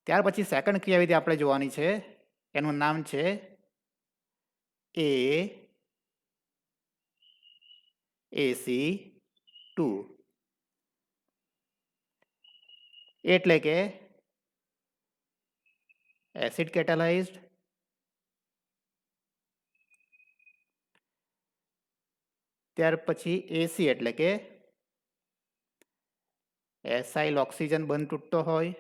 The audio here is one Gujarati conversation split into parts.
ત્યાર પછી સેકન્ડ ક્રિયાવિધિ આપણે જોવાની છે, એનું નામ છે ACO2 એટલે કે એસિડ કેટાલાઇઝ્ડ ત્યાર પછી એસી એટલે કે એસાઇલ ઓક્સિજન બંધ તૂટતો હોય,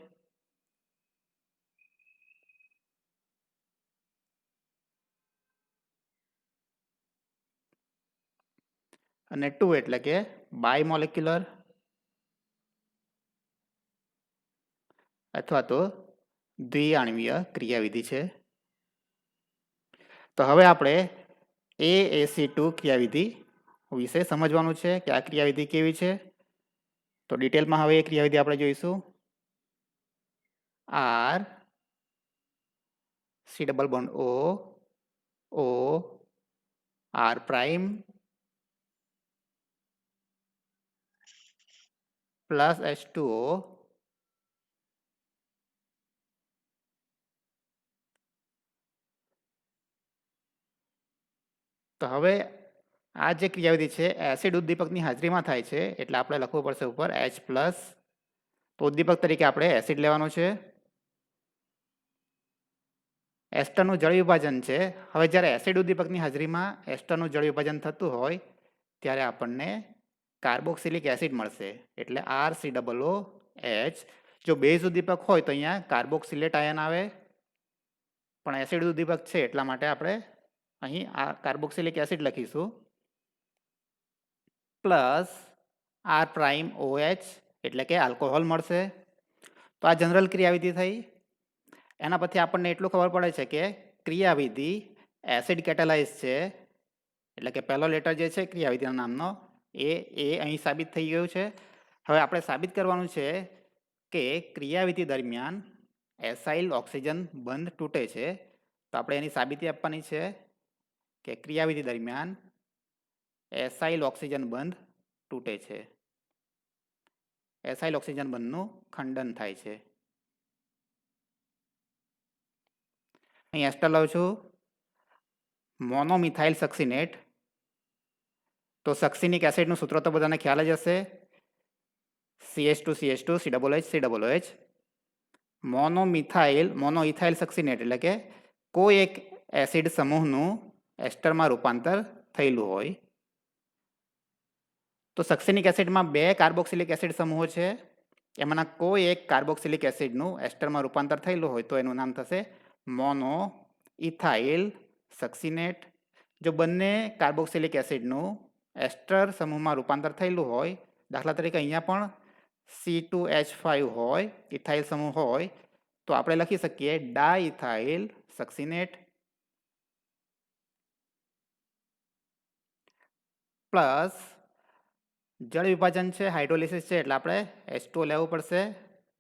અને 2 એટલે કે બાયમોલેક્યુલર અથવા તો દ્વિઆણવીય ક્રિયાવિધિ છે. તો હવે આપણે AAC2 ક્રિયાવિધિ વિશે સમજવાનું છે કે આ ક્રિયાવિધિ કેવી છે. તો ડિટેલમાં હવે એ ક્રિયાવિધિ આપણે જોઈશું. R C double bond O R prime plus H2O તો હવે આ જે ક્રિયાવિધિ છે એસિડ ઉદ્દીપકની હાજરીમાં થાય છે, એટલે આપણે લખવું પડશે ઉપર H+. તો ઉદ્દીપક તરીકે આપણે એસિડ લેવાનું છે. એસ્ટરનું જળ વિભાજન છે. હવે જ્યારે એસિડ ઉદ્દીપકની હાજરીમાં એસ્ટરનું જળ વિભાજન થતું હોય ત્યારે આપણને કાર્બોક્સિલિક એસિડ મળશે, એટલે RCOOH. જો બેઝ ઉદ્દીપક હોય તો અહીંયા કાર્બોક્સિલેટ આયન આવે, પણ એસિડ ઉદ્દીપક છે એટલા માટે આપણે અહીં આ કાર્બોક્સિલિક એસિડ લખીશું, પ્લસ R'OH એટલે કે આલ્કોહોલ મળશે. તો આ જનરલ ક્રિયાવિધિ થઈ. એના પછી આપણને એટલું ખબર પડે છે કે ક્રિયાવિધિ એસિડ કેટાલાઇઝ છે, એટલે કે પહેલો લેટર જે છે ક્રિયાવિધિના નામનો એ અહીં સાબિત થઈ ગયું છે. હવે આપણે સાબિત કરવાનું છે કે ક્રિયાવિધિ દરમિયાન એસાઇલ ઓક્સિજન બંધ તૂટે છે. તો આપણે એની સાબિતી આપવાની છે કે ક્રિયાવિધિ દરમિયાન એસાઇલ ઓક્સિજન બંધ તૂટે છે, એસાઇલ ઓક્સિજન બંધનું ખંડન થાય છે. અહીં એસ્ટર લઉં છું મોનોમિથાઇલ સક્સિનેટ. તો સક્સિનિક એસિડનું સૂત્ર તો બધાને ખ્યાલ જ હશે, CH2CH2 COOH. મોનોઇથાઇલ સક્સિનેટ એટલે કે કોઈ એક એસિડ સમૂહનું એસ્ટરમાં રૂપાંતર થયેલું હોય. તો સક્સિનિક એસિડમાં 2 કાર્બોક્સિલિક એસિડ સમૂહો છે, એમાંના કોઈ એક કાર્બોક્સિલિક એસિડનું એસ્ટરમાં રૂપાંતર થયેલું હોય તો એનું નામ થશે મોનોઇથાઇલ સક્સિનેટ. જો બંને કાર્બોક્સિલિક એસિડનું એસ્ટર સમૂહમાં રૂપાંતર થયેલું હોય, દાખલા તરીકે અહીંયા પણ C2H5 હોય, ઇથાઇલ સમૂહ હોય, તો આપણે લખી શકીએ ડાઇથાઇલ સક્સિનેટ પ્લસ જળ વિભાજન છે, હાઇડ્રોલિસિસ છે, એટલે આપણે H2O લેવું પડશે,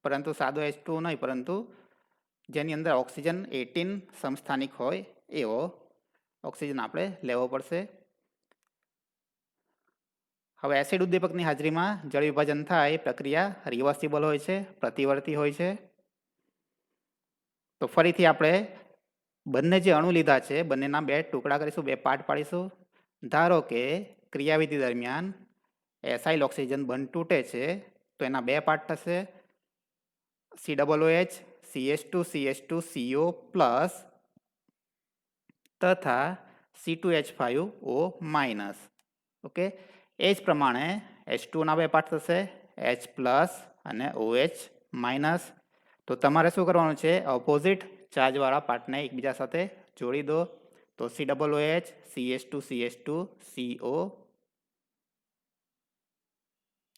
પરંતુ સાદો H2O નહીં, પરંતુ જેની અંદર ઓક્સિજન 18 સમસ્થાનિક હોય એવો ઓક્સિજન આપણે લેવો પડશે. હવે એસિડ ઉદ્દીપકની હાજરીમાં જળ વિભાજન થાય, પ્રક્રિયા રિવર્સિબલ હોય છે, પ્રતિવર્તી હોય છે. તો ફરીથી આપણે બંને જે અણુ લીધા છે બંનેના 2 ટુકડા કરીશું, 2 પાર્ટ પાડીશું. ધારો કે ક્રિયાવિધિ દરમિયાન એસાઇલ ઓક્સિજન બંધ તૂટે છે, તો એના 2 પાર્ટ થશે, COOH CH2CH2CO પ્લસ તથા C2H5O માઇનસ. ઓકે, એ જ પ્રમાણે H2ના 2 પાર્ટ થશે, H પ્લસ અને OH માઇનસ. તો તમારે શું કરવાનું છે, ઓપોઝિટ ચાર્જવાળા પાર્ટને એકબીજા સાથે જોડી દો. તો COOH CH2CH2CO.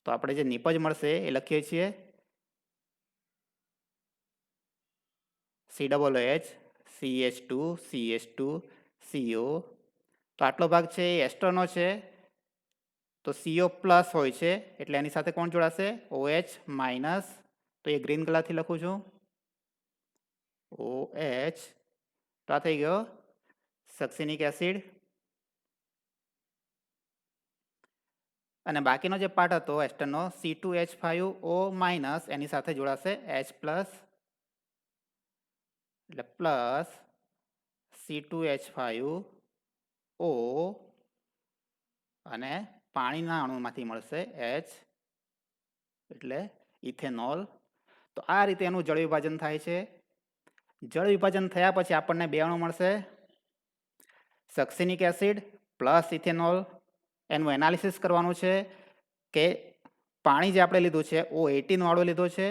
તો આપણે જે નિપજ મળશે એ લખીએ છીએ COOH CH2CH2CO. તો આટલો ભાગ છે એ એસ્ટરનો છે, તો CO પ્લસ હોય છે એટલે એની સાથે કોણ જોડાશે, OH માઇનસ. તો એ ગ્રીન કલરથી લખું છું OH. તો આ થઈ ગયો સક્સિનિક એસિડ. અને બાકીનો જે પાર્ટ હતો એસ્ટરનો C2H5O માઇનસ, એની સાથે જોડાશે H પ્લસ. એટલે પ્લસ C2H5O અને પાણીના અણુમાંથી મળશે H એટલે ઇથેનોલ. તો આ રીતે એનું જળ વિભાજન થાય છે. જળ વિભાજન થયા પછી આપણને બે અણુ મળશે, સક્સિનિક એસિડ પ્લસ ઇથેનોલ. એનું એનાલિસિસ કરવાનું છે કે પાણી જે આપણે લીધું છે O18 વાળું લીધું છે,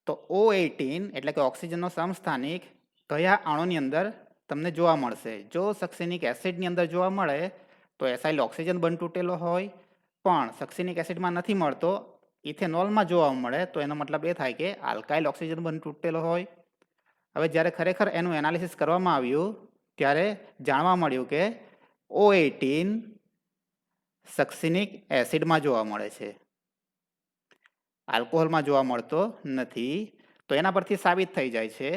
તો O18 એટલે કે ઓક્સિજનનો સમસ્થાનિક કયા અણુની અંદર તમને જોવા મળશે. જો સક્સિનિક એસિડની અંદર જોવા મળે તો એસાઇલ ઓક્સિજન બંધ તૂટેલો હોય, પણ સક્સિનિક એસિડમાં નથી મળતો, ઇથેનોલમાં જોવા મળે તો એનો મતલબ એ થાય કે આલ્કાઇલ ઓક્સિજન બંધ તૂટેલો હોય. હવે જ્યારે ખરેખર એનું એનાલિસિસ કરવામાં આવ્યું ત્યારે જાણવા મળ્યું કે O18 સક્સિનિક એસિડમાં જોવા મળે છે, આલ્કોહોલમાં જોવા મળતો નથી. તો એના પરથી સાબિત થઈ જાય છે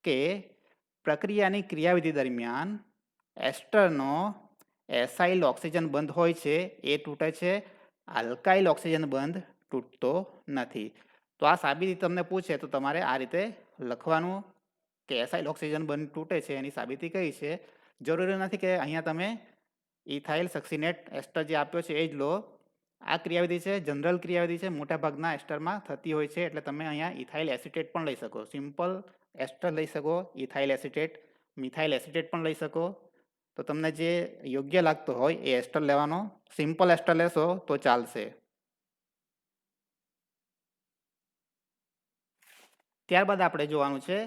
કે પ્રક્રિયાની ક્રિયાવિધિ દરમિયાન એસ્ટરનો એસાઇલ ઓક્સિજન બંધ હોય છે એ તૂટે છે, આલ્કાઇલ ઓક્સિજન બંધ તૂટતો નથી. તો આ સાબિતી તમને પૂછે તો તમારે આ રીતે લખવાનું કે એસાઇલ ઓક્સિજન બંધ તૂટે છે એની સાબિતી કઈ છે. જરૂરી નથી કે અહીંયા તમે ઇથાઇલ સક્સિનેટ એસ્ટર જે આપ્યો છે એ જ લો. આ ક્રિયાવિધિ છે જનરલ ક્રિયાવિધિ છે, મોટાભાગના એસ્ટરમાં થતી હોય છે, એટલે તમે અહીંયા ઇથાઇલ એસિટેટ પણ લઈ શકો, સિમ્પલ એસ્ટર લઈ શકો, ઇથાઇલ એસિટેટ, મિથાઇલ એસિટેટ પણ લઈ શકો. તો તમને જે યોગ્ય લાગતો હોય એ એસ્ટર લેવાનો. સિમ્પલ એસ્ટર લેશો તો ચાલશે. ત્યારબાદ આપણે જોવાનું છે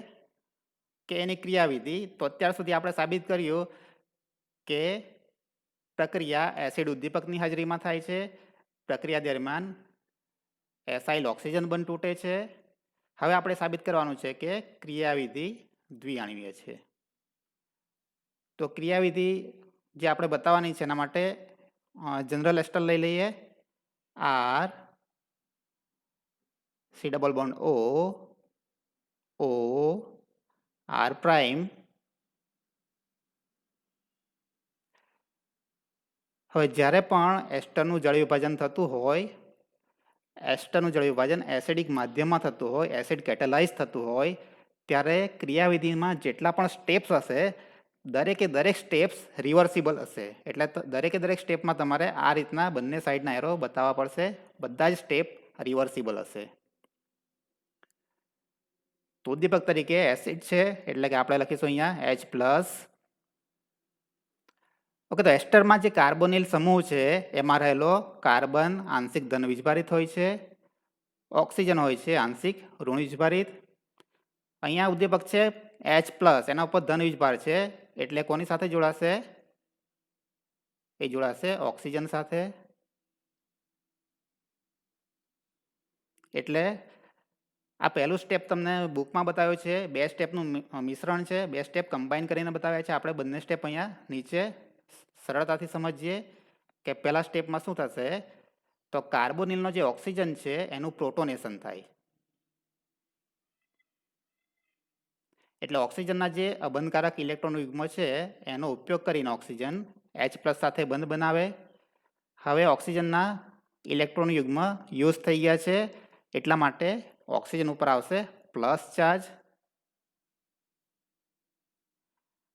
કે એની ક્રિયાવિધિ. તો અત્યાર સુધી આપણે સાબિત કર્યું કે પ્રક્રિયા એસિડ ઉદ્દીપકની હાજરીમાં થાય છે, પ્રક્રિયા દરમિયાન એસાઇલ ઓક્સિજન બંધ તૂટે છે. હવે આપણે સાબિત કરવાનું છે કે ક્રિયાવિધિ દ્વિઆણવીય છે. તો ક્રિયાવિધિ જે આપણે બતાવવાની છે એના માટે જનરલ એસ્ટર લઈ લઈએ. R C double bond O O R prime. હવે જ્યારે પણ એસ્ટરનું જળ વિભાજન થતું હોય, એસ્ટરનું જળ વિભાજન એસિડિક માધ્યમમાં થતું હોય, એસિડ કેટેલાઇઝ થતું હોય, ત્યારે ક્રિયાવિધિમાં જેટલા પણ સ્ટેપ્સ હશે દરેકે દરેક સ્ટેપ્સ રિવર્સિબલ હશે. એટલે દરેકે દરેક સ્ટેપમાં તમારે આ રીતના બંને સાઈડના એરો બતાવવા પડશે. બધા જ સ્ટેપ રિવર્સિબલ હશે. તો ઉદ્દીપક તરીકે એસિડ છે એટલે કે આપણે લખીશું અહીંયા H+. ઓકે, તો એસ્ટરમાં જે કાર્બોનિલ સમૂહ છે એમાં રહેલો કાર્બન આંશિક ધન વીજભારિત હોય છે, ઓક્સિજન હોય છે આંશિક ઋણ વીજભારિત. અહીંયા ઉદ્દીપક છે H+, એના ઉપર ધન વીજભાર છે એટલે કોની સાથે જોડાશે? એ જોડાશે ઓક્સિજન સાથે. એટલે આ પહેલું સ્ટેપ તમને બુકમાં બતાવ્યું છે, બે સ્ટેપનું મિશ્રણ છે, બે સ્ટેપ કમ્બાઈન કરીને બતાવ્યા છે. આપણે બંને સ્ટેપ અહીંયા નીચે સરળતાથી સમજીએ કે પહેલા સ્ટેપમાં શું થશે. તો કાર્બોનિલનો જે ઓક્સિજન છે એનું પ્રોટોનેશન થાય, એટલે ઓક્સિજનના જે અબંધકારક ઇલેક્ટ્રોન યુગ્મ છે એનો ઉપયોગ કરીને ઓક્સિજન H+ સાથે બંધ બનાવે. હવે ઓક્સિજનના ઇલેક્ટ્રોન યુગ્મ યુઝ થઈ ગયા છે એટલા માટે ઓક્સિજન ઉપર આવશે પ્લસ ચાર્જ.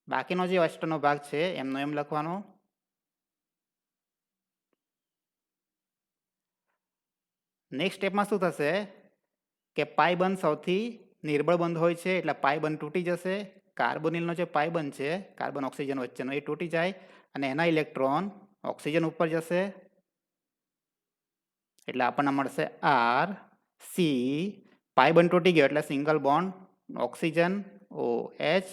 બાકીનો જે એસ્ટરનો ભાગ છે એમનો એમ લખવાનો. નેક્સ્ટ સ્ટેપમાં શું થશે કે પાઈ બંધ સૌથી નિર્બળ બંધ હોય છે એટલે પાઈ બંધ તૂટી જશે. કાર્બોનિલનો જે પાઈ બંધ છે કાર્બન ઓક્સિજન વચ્ચેનો એ તૂટી જાય અને એના ઇલેક્ટ્રોન ઓક્સિજન ઉપર જશે એટલે આપણને મળશે R C. પાઈ બંધ તૂટી ગયો એટલે single bond oxygen OH.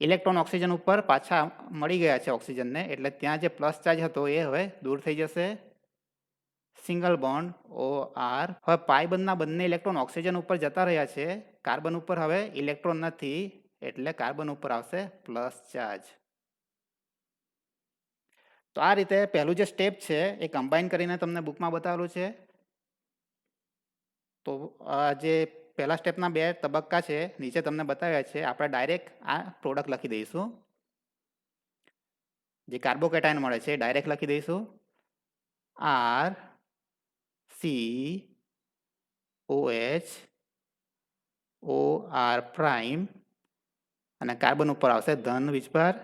Electron oxygen ઉપર પાછા મળી ગયા છે ઓક્સિજનને એટલે ત્યાં જે પ્લસ ચાર્જ હતો એ હવે દૂર થઈ જશે, સિંગલ બોન્ડ OR. હવે પાઈ બંધના બંને ઇલેક્ટ્રોન ઓક્સિજન ઉપર જતા રહ્યા છે, કાર્બન ઉપર હવે ઇલેક્ટ્રોન નથી એટલે કાર્બન ઉપર આવશે પ્લસ ચાર્જ. તો આ રીતે પહેલું જે સ્ટેપ છે એ કમ્બાઈન કરીને તમને બુકમાં બતાવેલું છે. તો જે પહેલા સ્ટેપના બે તબક્કા છે નીચે તમને બતાવ્યા છે. આપણે ડાયરેક્ટ આ પ્રોડક્ટ લખી દઈશું, જે કાર્બોકેટાયન મળે છે ડાયરેક્ટ લખી દઈશું RCOH OR પ્રાઇમ અને કાર્બન ઉપર આવશે ધન વીજભાર.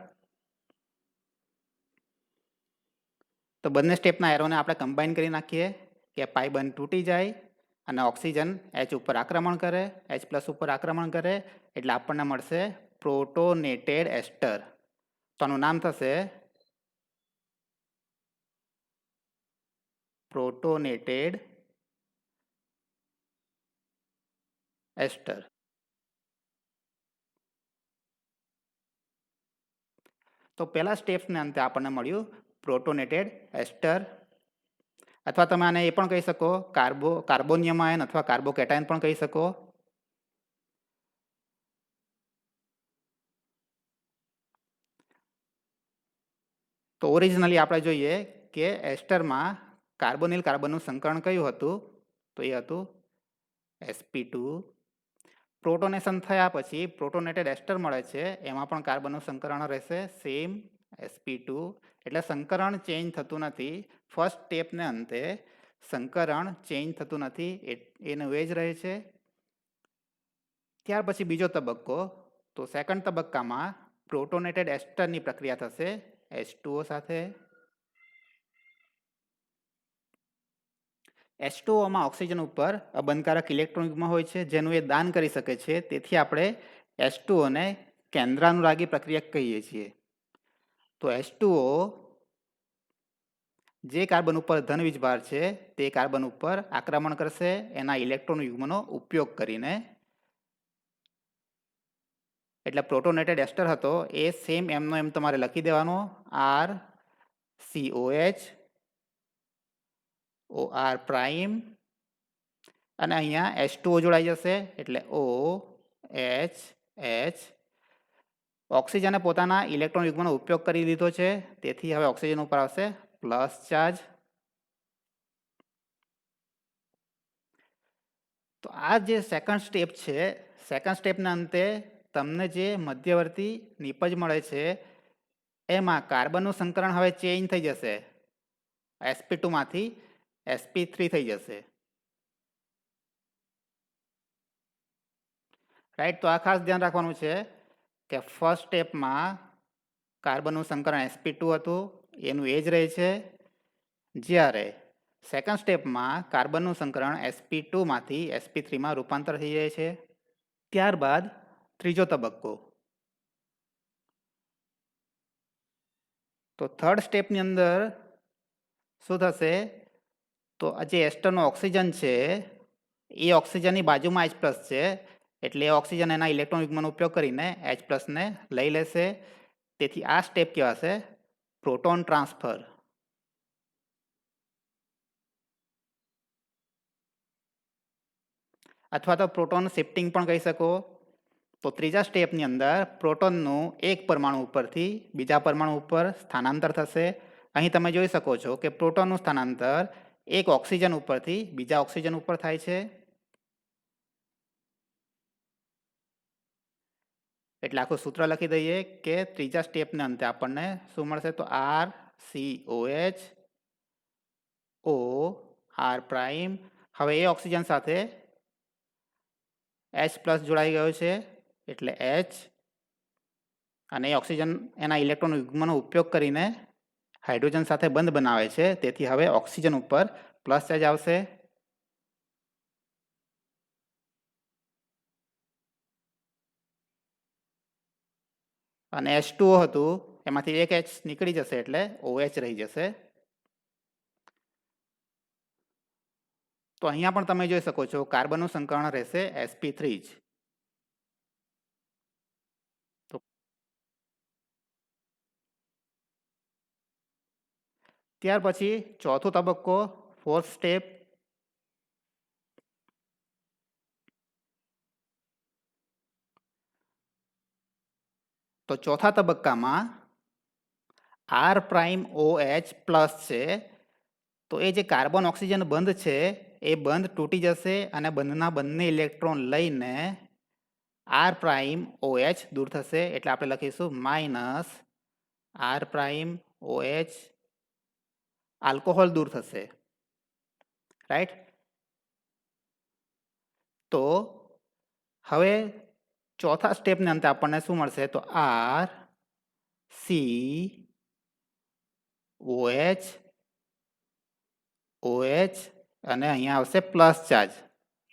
તો બંને સ્ટેપના એરોને આપણે કમ્બાઈન કરી નાખીએ કે પાઈ બંધ તૂટી જાય અને ઓક્સિજન H ઉપર આક્રમણ કરે, H+ ઉપર આક્રમણ કરે, એટલે આપણને મળશે પ્રોટોનેટેડ એસ્ટર. તો આનું નામ થશે પ્રોટોનેટેડ એસ્ટર. તો પહેલા સ્ટેપ્સને અંતે આપણને મળ્યું પ્રોટોનેટેડ એસ્ટર, અથવા તમે આને એ પણ કહી શકો કાર્બોનિયમ આયન અથવા કાર્બોકેટાયન પણ કહી શકો. તો ઓરિજિનલી આપણે જોઈએ કે એસ્ટરમાં કાર્બોનિલ કાર્બનનું સંકરણ કયું હતું? તો એ હતું sp2. પ્રોટોનેશન થયા પછી પ્રોટોનેટેડ એસ્ટર મળે છે, એમાં પણ કાર્બનનું સંકરણ રહેશે સેમ sp2. એટલે સંકરણ ચેન્જ થતું નથી. ફર્સ્ટ સ્ટેપને અંતે સંકરણ ચેન્જ થતું નથી, એનું એ જ રહે છે. ત્યાર પછી બીજો તબક્કો, તો સેકન્ડ તબક્કામાં પ્રોટોનેટેડ એસ્ટરની પ્રક્રિયા થશે H2O સાથે. H2Oમાં ઓક્સિજન ઉપર અબંધકારક ઇલેક્ટ્રોન યુગ્મ હોય છે, જેનું એ દાન કરી શકે છે. તેથી આપણે H2Oને કેન્દ્રાનુરાગી પ્રક્રિયા કહીએ છીએ. તો H2O જે કાર્બન ઉપર ધન વીજભાર છે તે કાર્બન ઉપર આક્રમણ કરશે એના ઇલેક્ટ્રોન યુગ્મનો ઉપયોગ કરીને. એટલે પ્રોટોનેટેડ એસ્ટર હતો એ સેમ એમનો એમ તમારે લખી દેવાનો, RCOH OR પ્રાઇમ, અને અહીંયા H2O જોડાઈ જશે એટલે OH. ઓક્સિજને પોતાના ઇલેક્ટ્રોન યુગ્મનો ઉપયોગ કરી લીધો છે, તેથી હવે ઓક્સિજન ઉપર આવશે પ્લસ ચાર્જ. તો આ જે સેકન્ડ સ્ટેપ છે, સેકન્ડ સ્ટેપના અંતે તમને જે મધ્યવર્તી નિપજ મળે છે એમાં કાર્બનનું સંકરણ હવે ચેન્જ થઈ જશે, sp2 માંથી sp3 થઈ જશે. રાઈટ. તો આ ખાસ ધ્યાન રાખવાનું છે કે ફર્સ્ટ સ્ટેપમાં કાર્બનનું સંકરણ sp2 હતું, એનું એ જ રહે છે. જ્યારે સેકન્ડ સ્ટેપમાં કાર્બનનું સંકરણ sp2 માંથી sp3 માં રૂપાંતર થઈ જાય છે. ત્યારબાદ ત્રીજો તબક્કો, તો થર્ડ સ્ટેપની અંદર શું થશે? તો જે એસ્ટરનો ઓક્સિજન છે એ ઓક્સિજનની બાજુમાં H+ છે, એટલે એ ઓક્સિજન એના ઇલેક્ટ્રોન યુગ્મનો ઉપયોગ કરીને H+ ને લઈ લેશે. તેથી આ સ્ટેપ કહેવાશે પ્રોટોન ટ્રાન્સફર. અથવા તો પ્રોટોન શિફ્ટિંગ પણ કહી શકો. તો ત્રીજા સ્ટેપની અંદર પ્રોટોનનું એક પરમાણુ ઉપરથી બીજા પરમાણુ ઉપર સ્થાનાંતર થશે. અહીં તમે જોઈ શકો છો કે પ્રોટોનનું સ્થાનાંતર એક ઓક્સિજન ઉપરથી બીજા ઓક્સિજન ઉપર થાય છે. એટલે આખું સૂત્ર લખી દઈએ કે ત્રીજા સ્ટેપને અંતે આપણને શું મળશે? તો RCOH OR પ્રાઇમ. હવે એ ઓક્સિજન સાથે H+ જોડાઈ ગયો છે એટલે H, અને એ ઓક્સિજન એના ઇલેક્ટ્રોન યુગ્મનો ઉપયોગ કરીને હાઇડ્રોજન સાથે બંધ બનાવે છે, તેથી હવે ઓક્સિજન ઉપર પ્લસ ચાર્જ આવશે. અને H2O હતું એમાંથી એક H નીકળી જશે એટલે OH રહી જશે. તો અહીંયા પણ તમે જોઈ શકો છો કાર્બનનું સંકરણ રહેશે sp3 જ. ત્યાર પછી ચોથો તબક્કો, ફોર્થ સ્ટેપ. તો ચોથા તબક્કામાં R'OH+ છે. તો એ જે કાર્બન ઓક્સિજન બંધ છે એ બંધ તૂટી જશે અને બંધના બંને ઇલેક્ટ્રોન લઈને R'OH દૂર થશે. એટલે આપણે લખીશું -R'OH. આલ્કોહોલ દૂર થશે. રાઈટ. તો હવે ચોથા સ્ટેપને અંતે આપણને શું મળશે તો આર સી OH OH અને અહીંયા આવશે પ્લસ ચાર્જ.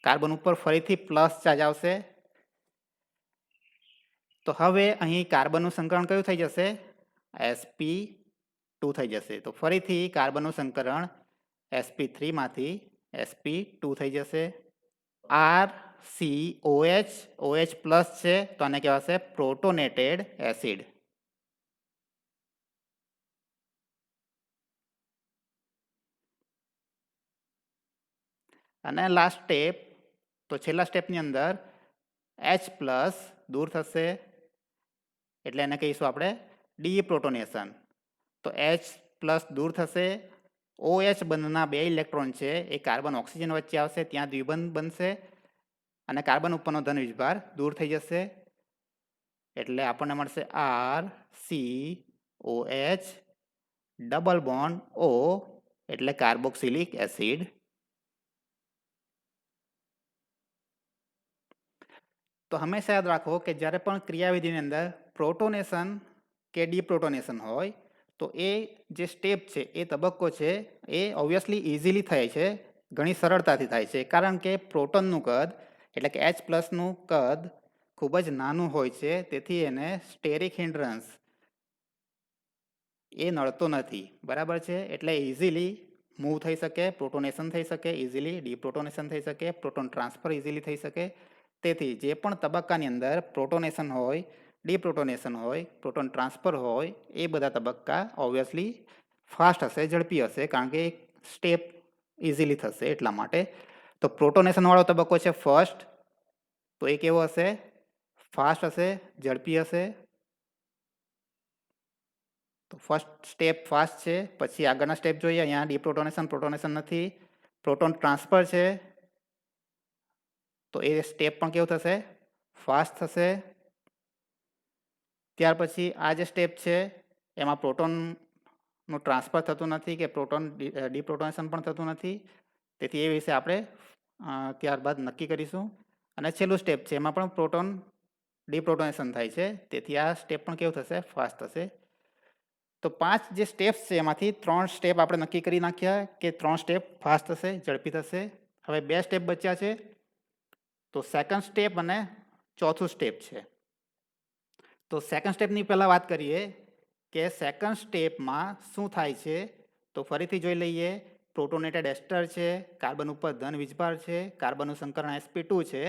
કાર્બન ઉપર ફરીથી પ્લસ ચાર્જ આવશે. તો હવે અહીં કાર્બનનું સંકરણ કયું થઈ જશે sp2 થઈ જશે. તો ફરીથી કાર્બનનું સંકરણ sp3 માંથી sp2 થઈ જશે. આર સી OH પ્લસ છે તો આને કહેવાશે પ્રોટોનેટેડ એસિડ. અને લાસ્ટ સ્ટેપ તો છેલ્લા સ્ટેપની અંદર H પ્લસ દૂર થશે એટલે એને કહીશું આપણે ડીપ્રોટોનેશન. તો H પ્લસ દૂર થશે. OH બંધના 2 ઇલેક્ટ્રોન છે એ કાર્બન ઓક્સિજન વચ્ચે આવશે, ત્યાં દ્વિબંધ બનશે અને કાર્બન ઉપરનો ધન વીજભાર દૂર થઈ જશે. એટલે આપણને મળશે RCOH ડબલ બોન્ડ O એટલે કાર્બોક્સિલિક એસિડ. તો હંમેશા યાદ રાખો કે જ્યારે પણ ક્રિયાવિધિની અંદર પ્રોટોનેશન કે ડીપ્રોટોનેશન હોય તો એ જે સ્ટેપ છે એ તબક્કો છે એ ઓબ્વિયસલી ઇઝીલી થાય છે, ઘણી સરળતાથી થાય છે, કારણ કે પ્રોટોનનું કદ એટલે કે H પ્લસનું કદ ખૂબ જ નાનું હોય છે. તેથી એને સ્ટેરિક હિન્ડ્રન્સ એ નડતો નથી. બરાબર છે. એટલે ઇઝીલી મૂવ થઈ શકે, પ્રોટોનેશન થઈ શકે, ઇઝીલી ડીપ્રોટોનેશન થઈ શકે, પ્રોટોન ટ્રાન્સફર ઇઝીલી થઈ શકે. તેથી જે પણ તબક્કાની અંદર પ્રોટોનેશન હોય, ડીપ્રોટોનેશન હોય, પ્રોટોન ટ્રાન્સફર હોય એ બધા તબક્કા ઓબ્વિયસલી ફાસ્ટ હશે, ઝડપી હશે, કારણ કે સ્ટેપ ઇઝીલી થશે એટલા માટે. તો પ્રોટોનેશનવાળો તબક્કો છે ફર્સ્ટ, તો એ કેવો હશે ફાસ્ટ હશે, ઝડપી હશે. તો ફર્સ્ટ સ્ટેપ ફાસ્ટ છે. પછી આગળના સ્ટેપ જોઈએ. અહીંયા ડીપ્રોટોનેશન પ્રોટોનેશન નથી, પ્રોટોન ટ્રાન્સફર છે. તો એ સ્ટેપ પણ કેવું થશે ફાસ્ટ થશે. ત્યાર પછી આ જે સ્ટેપ છે એમાં પ્રોટોનનું ટ્રાન્સફર થતું નથી કે પ્રોટોન ડીપ્રોટોનેશન પણ થતું નથી. તેથી એ વિશે આપણે ત્યારબાદ નક્કી કરીશું. અને છેલ્લું સ્ટેપ છે એમાં પણ પ્રોટોન ડીપ્રોટોનેશન થાય છે. તેથી આ સ્ટેપ પણ કેવું થશે ફાસ્ટ થશે. તો 5 જે સ્ટેપ્સ છે એમાંથી 3 સ્ટેપ આપણે નક્કી કરી નાખ્યા કે 3 સ્ટેપ ફાસ્ટ થશે, ઝડપી થશે. હવે 2 સ્ટેપ બચ્યા છે. તો સેકન્ડ સ્ટેપ અને ચોથું સ્ટેપ છે. તો સેકન્ડ સ્ટેપની પહેલાં વાત કરીએ કે સેકન્ડ સ્ટેપમાં શું થાય છે. તો ફરીથી જોઈ લઈએ. પ્રોટોનેટેડ એસ્ટર છે, કાર્બન ઉપર ધન વીજભાર છે, કાર્બનનું સંકરણ sp2 છે.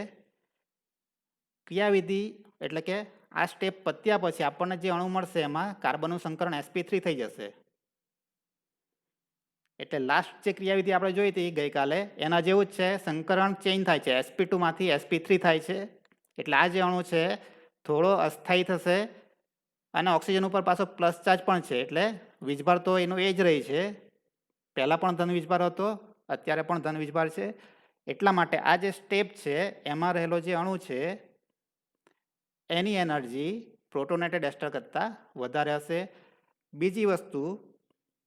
ક્રિયાવિધિ એટલે કે આ સ્ટેપ પત્યા પછી આપણને જે અણુ મળશે એમાં કાર્બનનું સંકરણ sp3 થઈ જશે. એટલે લાસ્ટ જે ક્રિયાવિધિ આપણે જોઈ હતી ગઈકાલે એના જેવું જ છે. સંકરણ ચેન્જ થાય છે, sp2 માંથી sp3 થાય છે. એટલે આ જે અણુ છે થોડો અસ્થાયી થશે અને ઓક્સિજન ઉપર પાછો પ્લસ ચાર્જ પણ છે. એટલે વીજભાર તો એનું એ જ રહી છે. પહેલાં પણ ધન વીજભાર હતો, અત્યારે પણ ધન વીજભાર છે. એટલા માટે આ જે સ્ટેપ છે એમાં રહેલો જે અણુ છે એની એનર્જી પ્રોટોનેટેડ એસ્ટર કરતાં વધારે હશે. બીજી વસ્તુ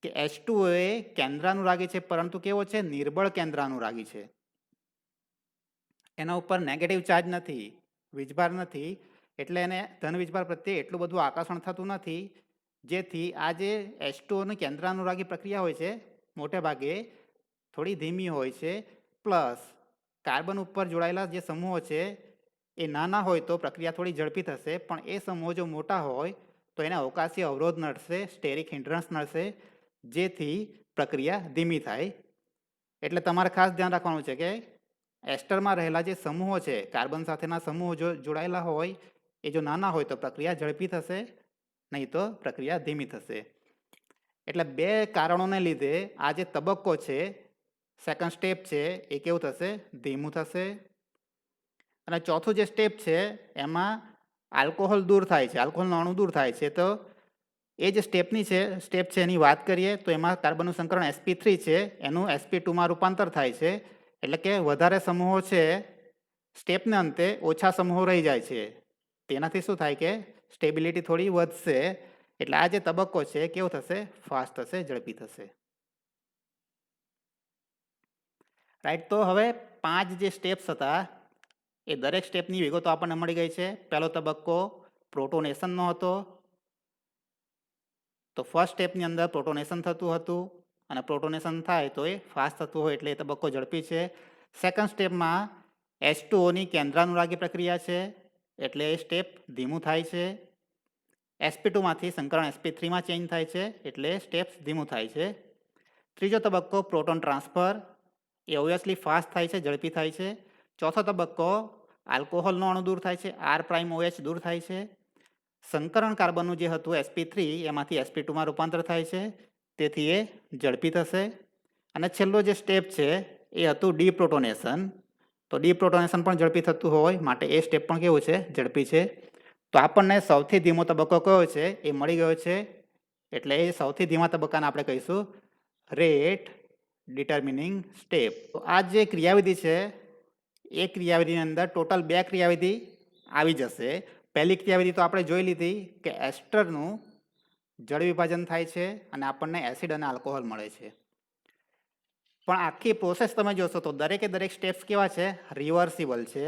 કે H2O એ કેન્દ્રાનુરાગી છે, પરંતુ કેવો છે નિર્બળ કેન્દ્રાનુરાગી છે. એના ઉપર નેગેટિવ ચાર્જ નથી, વીજભાર નથી, એટલે એને ધન વીજભાર પ્રત્યે એટલું બધું આકર્ષણ થતું નથી. જેથી આ જે H2Oની કેન્દ્રાનુરાગી પ્રક્રિયા હોય છે મોટે ભાગે થોડી ધીમી હોય છે. પ્લસ કાર્બન ઉપર જોડાયેલા જે સમૂહો છે એ નાના હોય તો પ્રક્રિયા થોડી ઝડપી થશે, પણ એ સમૂહો જો મોટા હોય તો એને અવકાશી અવરોધ નડશે, સ્ટેરિક હિન્ડ્રન્સ નડશે, જેથી પ્રક્રિયા ધીમી થાય. એટલે તમારે ખાસ ધ્યાન રાખવાનું છે કે એસ્ટરમાં રહેલા જે સમૂહો છે, કાર્બન સાથેના સમૂહો જો જોડાયેલા હોય એ જો નાના હોય તો પ્રક્રિયા ઝડપી થશે, નહીં તો પ્રક્રિયા ધીમી થશે. એટલે 2 કારણોને લીધે આ જે તબક્કો છે સેકન્ડ સ્ટેપ છે એ કેવું થશે ધીમું થશે. અને ચોથું જે સ્ટેપ છે એમાં આલ્કોહોલ દૂર થાય છે, આલ્કોહોલનો અણુ દૂર થાય છે. તો એ જે સ્ટેપ છે એની વાત કરીએ તો એમાં કાર્બનનું સંકરણ sp3 છે, એનું sp2 માં રૂપાંતર થાય છે. એટલે કે વધારે સમૂહો છે સ્ટેપને અંતે ઓછા સમૂહો રહી જાય છે. તેનાથી શું થાય કે સ્ટેબિલિટી થોડી વધશે. એટલે આ જે તબક્કો છે કેવો થશે ફાસ્ટ થશે, ઝડપી થશે. રાઈટ. તો હવે 5 જે સ્ટેપ્સ હતા એ દરેક સ્ટેપની વિગતો આપણને મળી ગઈ છે. પહેલો તબક્કો પ્રોટોનેશનનો હતો. તો ફર્સ્ટ સ્ટેપની અંદર પ્રોટોનેશન થતું હતું અને પ્રોટોનેશન થાય તો એ ફાસ્ટ થતું હોય એટલે એ તબક્કો ઝડપી છે. સેકન્ડ સ્ટેપમાં H2Oની કેન્દ્રાનુરાગી પ્રક્રિયા છે એટલે એ સ્ટેપ ધીમું થાય છે. sp2માંથી સંકરણ sp3માં ચેન્જ થાય છે એટલે સ્ટેપ ધીમું થાય છે. ત્રીજો તબક્કો પ્રોટોન ટ્રાન્સફર, એ ઓબ્વિયસલી ફાસ્ટ થાય છે, ઝડપી થાય છે. ચોથો તબક્કો આલ્કોહોલનો અણુ દૂર થાય છે, R'OH દૂર થાય છે. સંકરણ કાર્બનનું જે હતું sp3 એમાંથી sp2માં રૂપાંતર થાય છે, તેથી એ ઝડપી થશે. અને છેલ્લો જે સ્ટેપ છે એ હતું ડીપ્રોટોનેશન. તો ડીપ્રોટોનેશન પણ ઝડપી થતું હોય માટે એ સ્ટેપ પણ કેવું છે, ઝડપી છે. તો આપણને સૌથી ધીમો તબક્કો કયો છે એ મળી ગયો છે, એટલે એ સૌથી ધીમા તબક્કાને આપણે કહીશું રેટ ડિટર્મિનિંગ સ્ટેપ. તો આ જે ક્રિયાવિધિ છે એ ક્રિયાવિધિની અંદર ટોટલ 2 ક્રિયાવિધિ આવી જશે. પહેલી ક્રિયાવિધિ તો આપણે જોઈ લીધી કે એસ્ટરનું જળ વિભાજન થાય છે અને આપણને એસિડ અને આલ્કોહોલ મળે છે. પણ આખી પ્રોસેસ તમે જોશો તો દરેકે દરેક સ્ટેપ્સ કેવા છે, રિવર્સિબલ છે.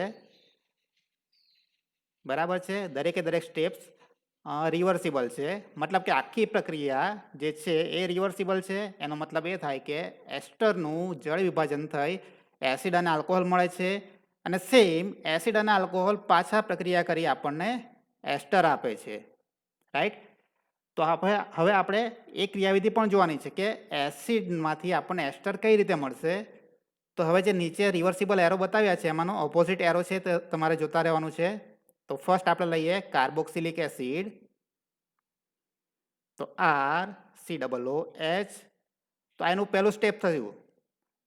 બરાબર છે, દરેકે દરેક સ્ટેપ્સ રિવર્સિબલ છે. મતલબ કે આખી પ્રક્રિયા જે છે એ રિવર્સિબલ છે. એનો મતલબ એ થાય કે એસ્ટરનું જળ વિભાજન થઈ એસિડ અને આલ્કોહોલ મળે છે અને સેમ એસિડ અને આલ્કોહોલ પાછા પ્રક્રિયા કરી આપણને એસ્ટર આપે છે. રાઈટ. તો હવે આપણે એ ક્રિયાવિધિ પણ જોવાની છે કે એસિડમાંથી આપણને એસ્ટર કઈ રીતે મળશે. તો હવે જે નીચે રિવર્સિબલ એરો બતાવ્યા છે એમાંનો ઓપોઝિટ એરો છે તે તમારે જોતા રહેવાનું છે. તો ફર્સ્ટ આપણે લઈએ કાર્બોક્સિલિક એસિડ, તો RCOOH. તો એનું પહેલું સ્ટેપ થયું.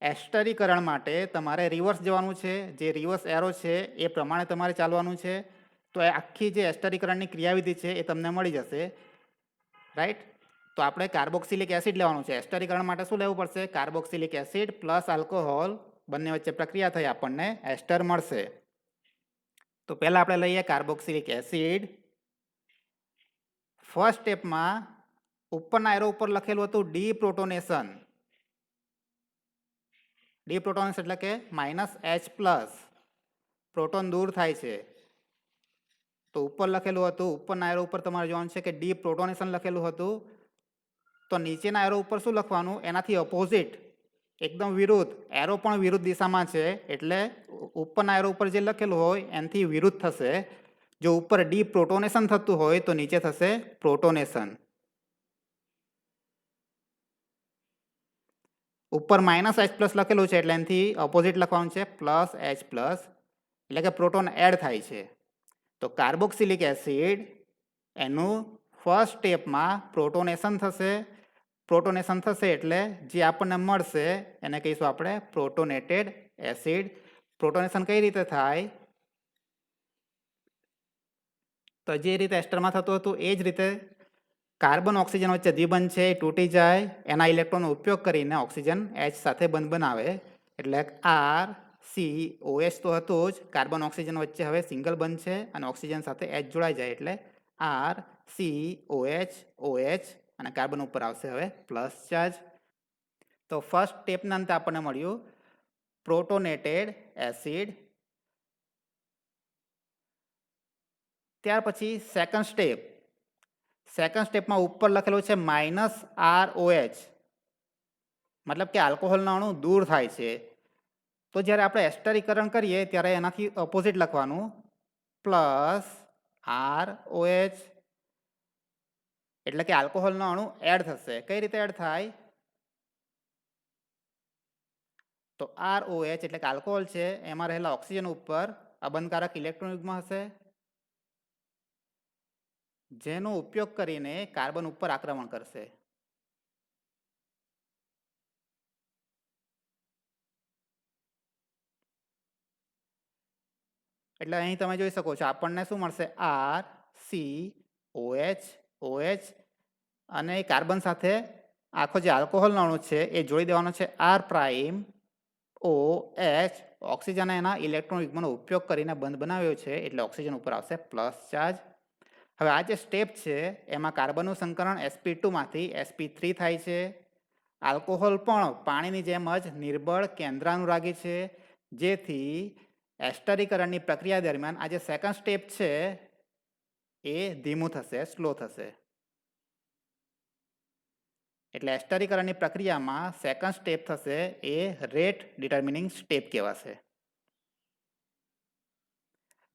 એસ્ટરીકરણ માટે તમારે રિવર્સ જવાનું છે, જે રિવર્સ એરો છે એ પ્રમાણે તમારે ચાલવાનું છે. તો એ આખી જે એસ્ટરીકરણની ક્રિયાવિધિ છે એ તમને મળી જશે. રાઈટ. તો આપણે કાર્બોક્સિલિક એસિડ લેવાનું છે. એસ્ટરીકરણ માટે શું લેવું પડશે, કાર્બોક્સિલિક એસિડ પ્લસ આલ્કોહોલ બંને વચ્ચે પ્રક્રિયા થઈ આપણને એસ્ટર મળશે. તો પહેલાં આપણે લઈએ કાર્બોક્સિલિક એસિડ. ફર્સ્ટ સ્ટેપમાં ઉપરના એરો ઉપર લખેલું હતું ડીપ્રોટોનેશન. ડીપ્રોટોનેશન એટલે કે -H+, પ્રોટોન દૂર થાય છે. તો ઉપર લખેલું હતું, ઉપરના એરો ઉપર તમારે જોવાનું છે કે ડીપ્રોટોનેશન લખેલું હતું. તો નીચેના એરો ઉપર શું લખવાનું, એનાથી ઓપોઝિટ, એકદમ વિરુદ્ધ. એરો પણ વિરુદ્ધ દિશામાં છે એટલે ઉપરના એરો ઉપર જે લખેલું હોય એનાથી વિરુદ્ધ થશે. જો ઉપર ડીપ્રોટોનેશન થતું હોય તો નીચે થશે પ્રોટોનેશન. ઉપર -H+ લખેલું છે એટલે એનાથી ઓપોઝિટ લખવાનું છે +H+, એટલે કે પ્રોટોન એડ થાય છે. તો કાર્બોક્સિલિક એસિડ એનું ફર્સ્ટ સ્ટેપમાં પ્રોટોનેશન થશે. પ્રોટોનેશન થશે એટલે જે આપણને મળશે એને કહીશું આપણે પ્રોટોનેટેડ એસિડ. પ્રોટોનેશન કઈ રીતે થાય, તો જે રીતે એસ્ટરમાં થતું હતું એ જ રીતે કાર્બન ઓક્સિજન વચ્ચે દ્વિબંધ છે એ તૂટી જાય, એના ઇલેક્ટ્રોનનો ઉપયોગ કરીને ઓક્સિજન H સાથે બંધ બનાવે એટલે RCOH તો હતું જ, કાર્બન ઓક્સિજન વચ્ચે હવે સિંગલ બંધ છે અને ઓક્સિજન સાથે H જોડાઈ જાય એટલે RCOH અને કાર્બન ઉપર આવશે હવે પ્લસ ચાર્જ. તો ફર્સ્ટ સ્ટેપના અંતે આપણને મળ્યું પ્રોટોનેટેડ એસિડ. ત્યાર પછી સેકન્ડ સ્ટેપ. સેકન્ડ સ્ટેપમાં ઉપર લખેલું છે -ROH, મતલબ કે આલ્કોહોલનો અણુ દૂર થાય છે. તો જ્યારે આપણે એસ્ટરીકરણ કરીએ ત્યારે એનાથી ઓપોઝિટ લખવાનું +ROH, એટલે કે આલ્કોહોલનો અણુ એડ થશે. કઈ રીતે એડ થાય, તો ROH એટલે કે આલ્કોહોલ છે એમાં રહેલા ઓક્સિજન ઉપર અબંધકારક ઇલેક્ટ્રોન યુગ્મ હશે, જેનો ઉપયોગ કરીને કાર્બન ઉપર આક્રમણ કરશે. એટલે અહીં તમે જોઈ શકો છો આપણને શું મળશે, RCOH અને કાર્બન સાથે આખો જે આલ્કોહોલનો અણુ છે એ જોડી દેવાનો છે R'OH. ઓક્સિજન એના ઇલેક્ટ્રોન યુગ્મનો ઉપયોગ કરીને બંધ બનાવ્યો છે એટલે ઓક્સિજન ઉપર આવશે પ્લસ ચાર્જ. હવે આ જે સ્ટેપ છે એમાં કાર્બનનું સંકરણ sp2માંથી sp3 થાય છે. આલ્કોહોલ પણ પાણીની જેમ જ નિર્બળ કેન્દ્રાનુરાગી છે, જેથી એસ્ટરીકરણની પ્રક્રિયા દરમિયાન આ જે સેકન્ડ સ્ટેપ છે એ ધીમું થશે, સ્લો થશે. એટલે એસ્ટરીકરણની પ્રક્રિયામાં સેકન્ડ સ્ટેપ થશે એ રેટ ડિટર્મિનિંગ સ્ટેપ કહેવાશે.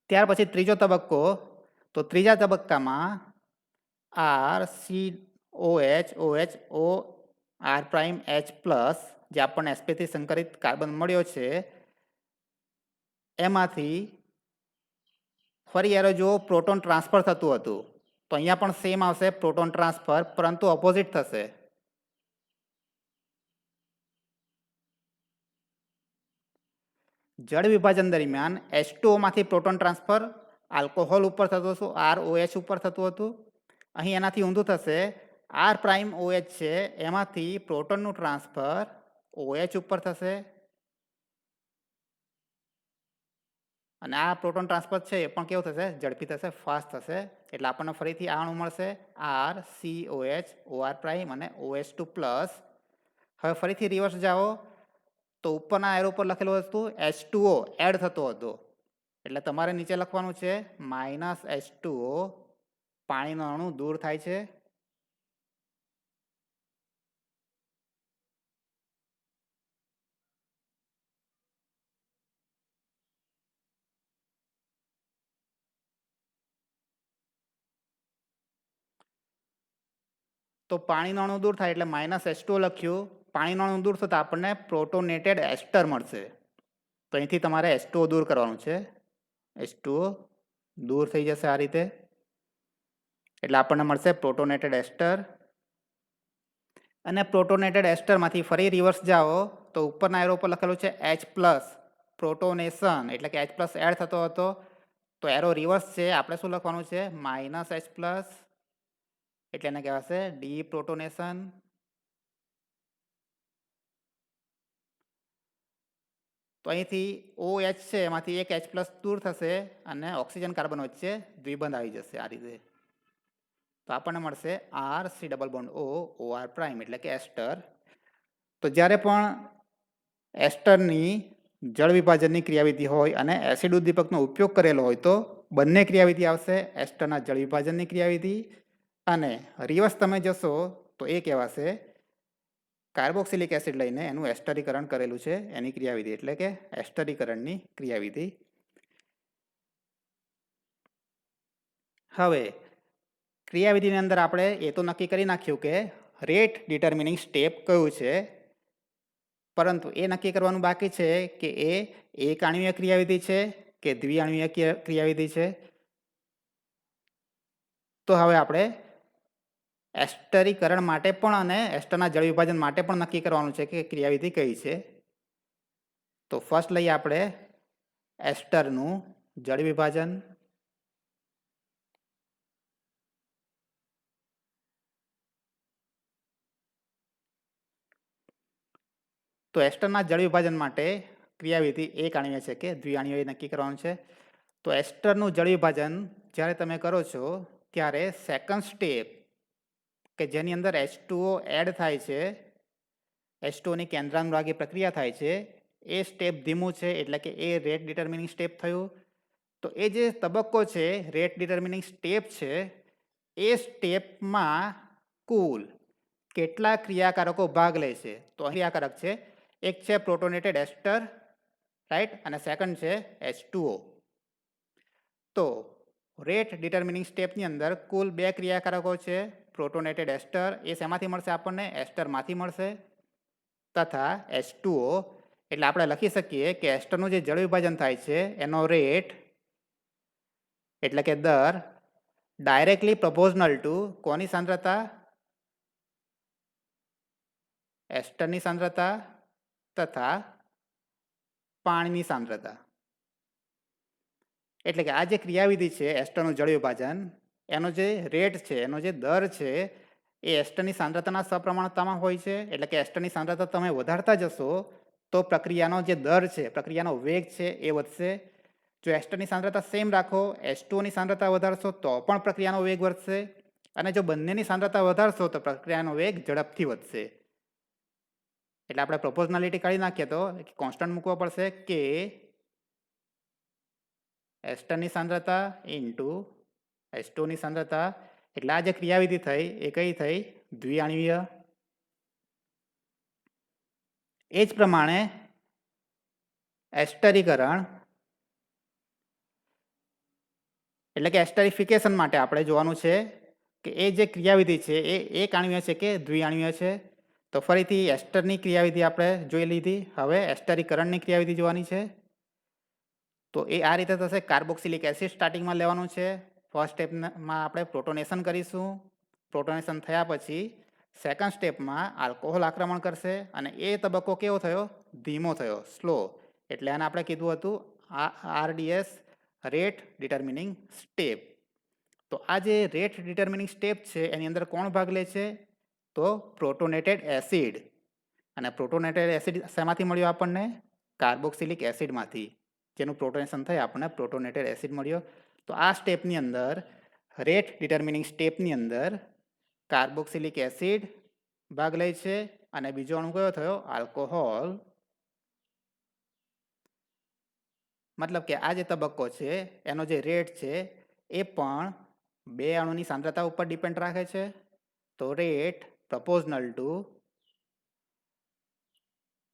ત્યાર પછી ત્રીજો તબક્કો, તો ત્રીજા તબક્કામાં RCOH OR'H+, જે આપણને sp3 સંકરિત કાર્બન મળ્યો છે, એમાંથી ફરી યાર જો પ્રોટોન ટ્રાન્સફર થતું હતું તો અહીંયા પણ સેમ આવશે પ્રોટોન ટ્રાન્સફર, પરંતુ ઓપોઝિટ થશે. જળ વિભાજન દરમિયાન H2O માંથી પ્રોટોન ટ્રાન્સફર આલ્કોહોલ ઉપર થતું હતું, ROH ઉપર થતું હતું. અહીં એનાથી ઊંધું થશે, R'OH છે એમાંથી પ્રોટોનનું ટ્રાન્સફર OH ઉપર થશે, અને આ પ્રોટોન ટ્રાન્સફર છે એ પણ કેવું થશે, ઝડપી થશે, ફાસ્ટ થશે. એટલે આપણને ફરીથી આ અણુ મળશે RCOH OR' અને OH2+. હવે ફરીથી રિવર્સ જાઓ તો ઉપરના એરો પર લખેલું હતું H2O એડ થતો હતો, એટલે તમારે નીચે લખવાનું છે -H2O, પાણીનો અણુ દૂર થાય છે. તો પાણીનો અણુ દૂર થાય એટલે -H2O લખ્યું, પાણીનો અણુ દૂર થતાં આપણને પ્રોટોનેટેડ એસ્ટર મળશે. તો અહીંથી તમારે H2O દૂર કરવાનું છે. H2O દૂર થઈ જશે આ રીતે, એટલે આપણને મળશે પ્રોટોનેટેડ એસ્ટર. અને પ્રોટોનેટેડ એસ્ટરમાંથી ફરી રિવર્સ જાઓ તો ઉપરના એરો પર લખેલું છે H+, પ્રોટોનેશન, એટલે કે H+ એડ થતો હતો. તો એરો રિવર્સ છે, આપણે શું લખવાનું છે, -H+, એટલે એને કહેવાશે ડીપ્રોટોનેશન. તો અહીંથી OH છે એમાંથી એક H+ દૂર થશે અને ઓક્સિજન કાર્બન વચ્ચે દ્વિબંધ આવી જશે આ રીતે. તો આપણને મળશે RC++O OR', એટલે કે એસ્ટર. તો જ્યારે પણ એસ્ટરની જળ વિભાજનની ક્રિયાવિધિ હોય અને એસિડ ઉદ્દીપકનો ઉપયોગ કરેલો હોય તો બંને ક્રિયાવિધિ આવશે, એસ્ટરના જળ વિભાજનની ક્રિયાવિધિ, અને રિવર્સ તમે જશો તો એ કહેવાશે કાર્બોક્સિલિક એસિડ લઈને એનું એસ્ટરીકરણ કરેલું છે એની ક્રિયાવિધિ, એટલે કે એસ્ટરીકરણની ક્રિયાવિધિ. હવે ક્રિયાવિધિની અંદર આપણે એ તો નક્કી કરી નાખ્યું કે રેટ ડિટર્મિનિંગ સ્ટેપ કયું છે, પરંતુ એ નક્કી કરવાનું બાકી છે કે એ એક આણ્વીય ક્રિયાવિધિ છે કે દ્વિઆણ્વીય ક્રિયાવિધિ છે. તો હવે આપણે એસ્ટરીકરણ માટે પણ અને એસ્ટરના જળ વિભાજન માટે પણ નક્કી કરવાનું છે કે ક્રિયાવિધિ કઈ છે. તો ફર્સ્ટ લઈએ આપણે એસ્ટરનું જળ વિભાજન. તો એસ્ટરના જળ વિભાજન માટે ક્રિયાવિધિ એક આણ્વીય છે કે દ્વિઆણ્વીય નક્કી કરવાનું છે. તો એસ્ટરનું જળ વિભાજન જ્યારે તમે કરો છો ત્યારે સેકન્ડ સ્ટેપ કે જેની અંદર H2O એડ થાય છે, H2Oની કેન્દ્રાનુરાગી પ્રક્રિયા થાય છે, એ સ્ટેપ ધીમું છે, એટલે કે એ રેટ ડિટર્મિનિંગ સ્ટેપ થયું. તો એ જે તબક્કો છે, રેટ ડિટર્મિનિંગ સ્ટેપ છે, એ સ્ટેપમાં કુલ કેટલા ક્રિયાકારકો ભાગ લે છે. તો ક્રિયાકારક છે, એક છે પ્રોટોનેટેડ એસ્ટર, રાઈટ, અને સેકન્ડ છે H2O. તો રેટ ડિટર્મિનિંગ સ્ટેપની અંદર કુલ 2 ક્રિયાકારકો છે, પ્રોટોનેટેડ એસ્ટર, એ શેમાંથી મળશે આપણને, એસ્ટરમાંથી મળશે, તથા H2O. એટલે આપણે લખી શકીએ કે એસ્ટરનું જે જળ વિભાજન થાય છે એનો રેટ, એટલે કે દર, ડાયરેક્ટલી પ્રોપોર્શનલ ટુ કોની સાંદ્રતા, એસ્ટરની સાંદ્રતા તથા પાણીની સાંદ્રતા. એટલે કે આ જે ક્રિયાવિધિ છે એસ્ટરનું જળ વિભાજન, એનો જે રેટ છે, એનો જે દર છે, એ એસ્ટરની સાંદ્રતાના સપ્રમાણતામાં હોય છે. એટલે કે એસ્ટરની સાંદ્રતા તમે વધારતા જશો તો પ્રક્રિયાનો જે દર છે, પ્રક્રિયાનો વેગ છે એ વધશે. જો એસ્ટરની સાંદ્રતા સેમ રાખો, H2Oની સાંદ્રતા વધારશો તો પણ પ્રક્રિયાનો વેગ વધશે, અને જો બંનેની સાંદ્રતા વધારશો તો પ્રક્રિયાનો વેગ ઝડપથી વધશે. એટલે આપણે પ્રોપોર્શનાલિટી કાઢી નાખીએ તો કોન્સ્ટન્ટ મૂકવો પડશે કે એસ્ટરની સાંદ્રતા ઇન્ટુ H2ની સાંદ્રતા, એટલે આ જે ક્રિયાવિધિ થઈ એ કઈ થઈ? દ્વિઆણ્વીય. એ જ પ્રમાણે એસ્ટરીકરણ એટલે કે એસ્ટરીફિકેશન માટે આપણે જોવાનું છે કે એ જે ક્રિયાવિધિ છે એ એક આણ્વીય છે કે દ્વિઆણ્વીય છે. તો ફરીથી એસ્ટરની ક્રિયાવિધિ આપણે જોઈ લીધી. હવે એસ્ટરીકરણની ક્રિયાવિધિ જોવાની છે. તો એ આ રીતે થશે. કાર્બોક્સિલિક એસિડ સ્ટાર્ટિંગમાં લેવાનું છે. ફર્સ્ટ સ્ટેપમાં આપણે પ્રોટોનેશન કરીશું. પ્રોટોનેશન થયા પછી સેકન્ડ સ્ટેપમાં આલ્કોહોલ આક્રમણ કરશે અને એ તબક્કો કેવો થયો? ધીમો થયો, સ્લો. એટલે આને આપણે કીધું હતું RDS, રેટ ડિટર્મિનિંગ સ્ટેપ. તો આ જે રેટ ડિટર્મિનિંગ સ્ટેપ છે એની અંદર કોણ ભાગ લે છે? તો પ્રોટોનેટેડ એસિડ. અને પ્રોટોનેટેડ એસિડ શેમાંથી મળ્યો આપણને? કાર્બોક્સિલિક એસિડમાંથી, જેનું પ્રોટોનેશન થઈ આપણને પ્રોટોનેટેડ એસિડ મળ્યો. તો આ સ્ટેપની અંદર, રેટ ડિટર્મિનિંગ સ્ટેપની અંદર કાર્બોક્સિલિક એસિડ ભાગ લે છે અને બીજો અણુ કયો થયો? આલ્કોહોલ. મતલબ કે આ જે તબક્કો છે એનો જે રેટ છે એ પણ બે અણુની સાંદ્રતા ઉપર ડિપેન્ડ રાખે છે. તો રેટ પ્રપોઝનલ ટુ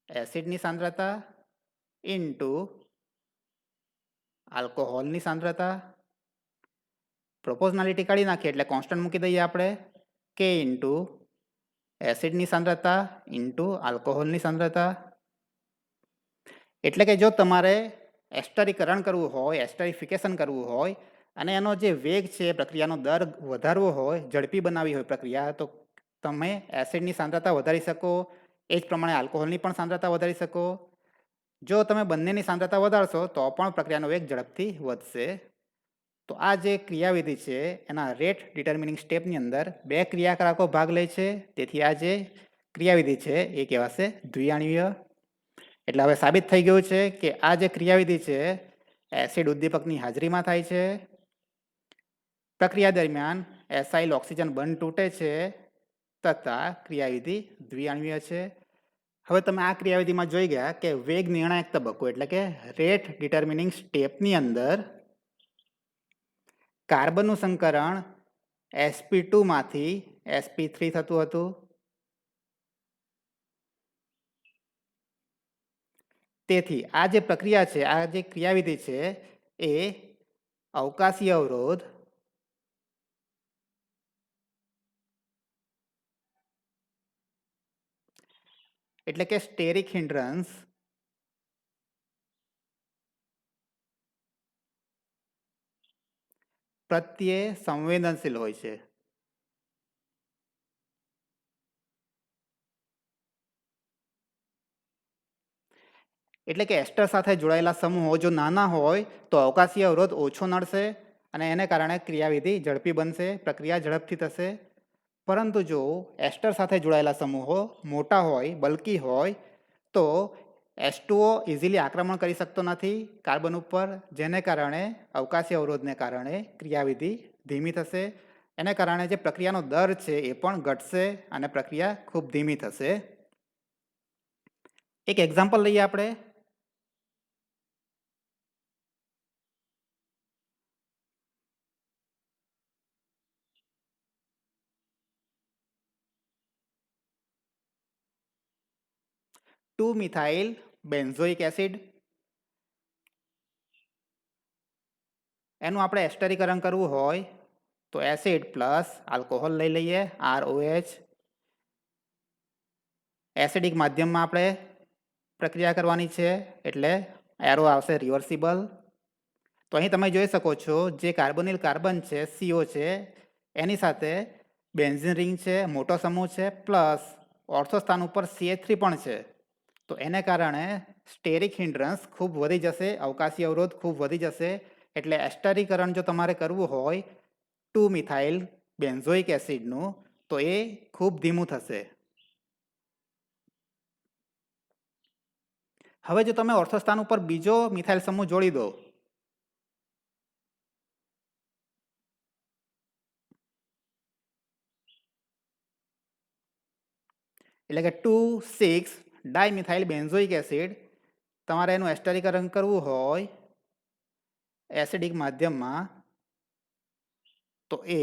એસિડની સાંદ્રતા ઇન્ટુ આલ્કોહોલની સાંદ્રતા. પ્રોપોઝનાલિટી કાઢી નાખીએ એટલે કોન્સ્ટન્ટ મૂકી દઈએ આપણે, કે ઇન્ટુ એસિડની સાંદ્રતા ઇન્ટુ આલ્કોહોલની સાંદ્રતા. એટલે કે જો તમારે એસ્ટરીકરણ કરવું હોય, એસ્ટરીફિકેશન કરવું હોય અને એનો જે વેગ છે, પ્રક્રિયાનો દર વધારવો હોય, ઝડપી બનાવવી હોય પ્રક્રિયા, તો તમે એસિડની સાંદ્રતા વધારી શકો. એ જ પ્રમાણે આલ્કોહોલની પણ સાંદ્રતા વધારી શકો. જો તમે બંનેની સાંદ્રતા વધારશો તો પણ પ્રક્રિયાનો વેગ ઝડપથી વધશે. તો આ જે ક્રિયાવિધિ છે એના રેટ ડિટર્મિનિંગ સ્ટેપની અંદર બે ક્રિયાકારકો ભાગ લે છે. તેથી આ જે ક્રિયાવિધિ છે એ કહેવાશે દ્વિઆણ્વીય. એટલે હવે સાબિત થઈ ગયું છે કે આ જે ક્રિયાવિધિ છે એસિડ ઉદ્દીપકની હાજરીમાં થાય છે. પ્રક્રિયા દરમિયાન એસાઇલ ઓક્સિજન બંધ તૂટે છે તથા ક્રિયાવિધિ દ્વિઆણ્વીય છે. હવે તમે આ ક્રિયાવિધિમાં જોઈ ગયા કે વેગ નિર્ણાયક તબક્કો એટલે કે રેટ ડિટર્મિનિંગ સ્ટેપની અંદર કાર્બનનું સંકરણ sp2 માંથી sp3 થતું હતું. તેથી આ જે પ્રક્રિયા છે, આ જે ક્રિયાવિધિ છે એ અવકાશીય અવરોધ એટલે કે સ્ટેરિક હિન્ડ્રન્સ પ્રત્યે સંવેદનશીલ હોય છે. એટલે કે એસ્ટર સાથે જોડાયેલા સમૂહો જો નાના હોય તો અવકાશીય અવરોધ ઓછો નડશે અને એને કારણે ક્રિયાવિધિ ઝડપી બનશે, પ્રક્રિયા ઝડપથી થશે. પરંતુ જો એસ્ટર સાથે જોડાયેલા સમૂહો મોટા હોય, બલ્કી હોય, તો H2O ઇઝીલી આક્રમણ કરી શકતો નથી કાર્બન ઉપર, જેને કારણે અવકાશી અવરોધને કારણે ક્રિયાવિધિ ધીમી થશે. એને કારણે જે પ્રક્રિયાનો દર છે એ પણ ઘટશે અને પ્રક્રિયા ખૂબ ધીમી થશે. એક એક્ઝામ્પલ લઈએ આપણે. ટુ મિથાઇલ બેન્ઝોઇક એસિડ, એનું આપણે એસ્ટરીકરણ કરવું હોય તો એસિડ પ્લસ આલ્કોહોલ લઈ લઈએ, ROH. એસિડિક માધ્યમમાં આપણે પ્રક્રિયા કરવાની છે એટલે એરો આવશે રિવર્સિબલ. તો અહીં તમે જોઈ શકો છો જે કાર્બોનિલ કાર્બન છે, CO છે, એની સાથે બેન્ઝીન રિંગ છે, મોટો સમૂહ છે, પ્લસ ઓર્થો સ્થાન ઉપર CH3 પણ છે. તો એને કારણે સ્ટેરિક હિન્ડ્રન્સ ખૂબ વધી જશે, અવકાશી અવરોધ ખૂબ વધી જશે. એટલે એસ્ટરીકરણ જો તમારે કરવું હોય 2 મિથાઇલ બેન્ઝોઇક એસિડનું તો એ ખૂબ ધીમું થશે. હવે જો તમે ઓર્થોસ્થાન ઉપર બીજો મિથાઇલ સમૂહ જોડી દો એટલે કે 2,6 ડાયમિથાઇલ બેન્ઝોઇક એસિડ, તમારે એનું એસ્ટરીકરણ કરવું હોય એસિડિક માધ્યમમાં તો એ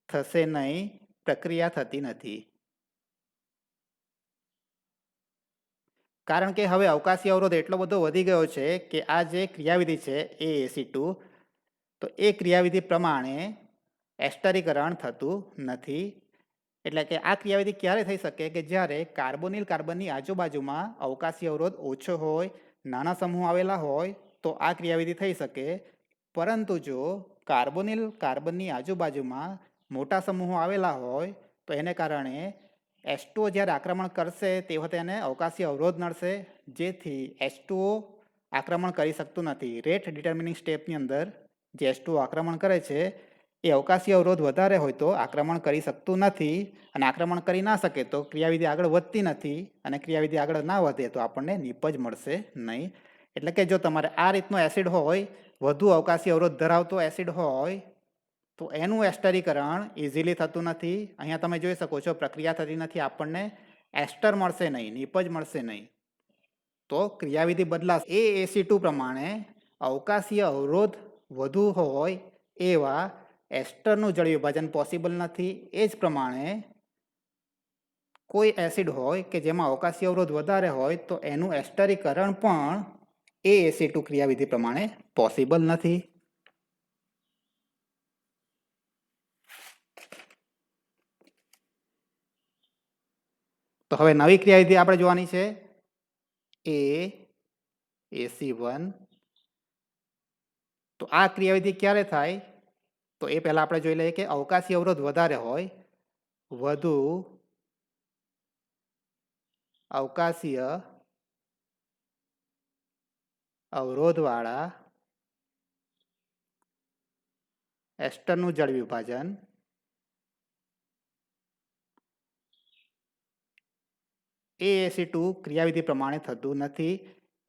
થશે નહીં, પ્રક્રિયા થતી નથી. કારણ કે હવે અવકાશી અવરોધ એટલો બધો વધી ગયો છે કે આ જે ક્રિયાવિધિ છે AaC2, તો એ ક્રિયાવિધિ પ્રમાણે એસ્ટરીકરણ થતું નથી. એટલે કે આ ક્રિયાવિધિ ક્યારે થઈ શકે કે જ્યારે કાર્બોનિલ કાર્બનની આજુબાજુમાં અવકાશી અવરોધ ઓછો હોય, નાના સમૂહ આવેલા હોય તો આ ક્રિયાવિધિ થઈ શકે. પરંતુ જો કાર્બોનિલ કાર્બનની આજુબાજુમાં મોટા સમૂહો આવેલા હોય તો એને કારણે H2O જ્યારે આક્રમણ કરશે તે વખતે એને અવકાશી અવરોધ નડશે, જેથી H2O આક્રમણ કરી શકતું નથી. રેટ ડિટર્મિનિંગ સ્ટેપની અંદર જે H2O આક્રમણ કરે છે એ અવકાશી અવરોધ વધારે હોય તો આક્રમણ કરી શકતું નથી, અને આક્રમણ કરી ના શકે તો ક્રિયાવિધિ આગળ વધતી નથી, અને ક્રિયાવિધિ આગળ ના વધે તો આપણને નિપજ મળશે નહીં. એટલે કે જો તમારે આ રીતનો એસિડ હોય, વધુ અવકાશી અવરોધ ધરાવતો એસિડ હોય, તો એનું એસ્ટરીકરણ ઇઝીલી થતું નથી. અહીંયા તમે જોઈ શકો છો પ્રક્રિયા થતી નથી, આપણને એસ્ટર મળશે નહીં, નિપજ મળશે નહીં. તો ક્રિયાવિધિ બદલાશે. AaC2 પ્રમાણે અવકાશીય અવરોધ વધુ હોય એવા એસ્ટરનું જળ વિભાજન પોસિબલ નથી. એ જ પ્રમાણે કોઈ એસિડ હોય કે જેમાં અવકાશી અવરોધ વધારે હોય તો એનું એસ્ટરીકરણ પણ AaC2 ક્રિયાવિધિ પ્રમાણે પોસિબલ નથી. તો હવે નવી ક્રિયાવિધિ આપણે જોવાની છે AaC1. તો આ ક્રિયાવિધિ ક્યારે થાય તો એ પહેલા આપણે જોઈ લઈએ કે અવકાશી અવરોધ વધારે હોય, વધુ અવકાશીય અવરોધવાળા એસ્ટરનું જળ વિભાજન AaC2 ક્રિયાવિધિ પ્રમાણે થતું નથી.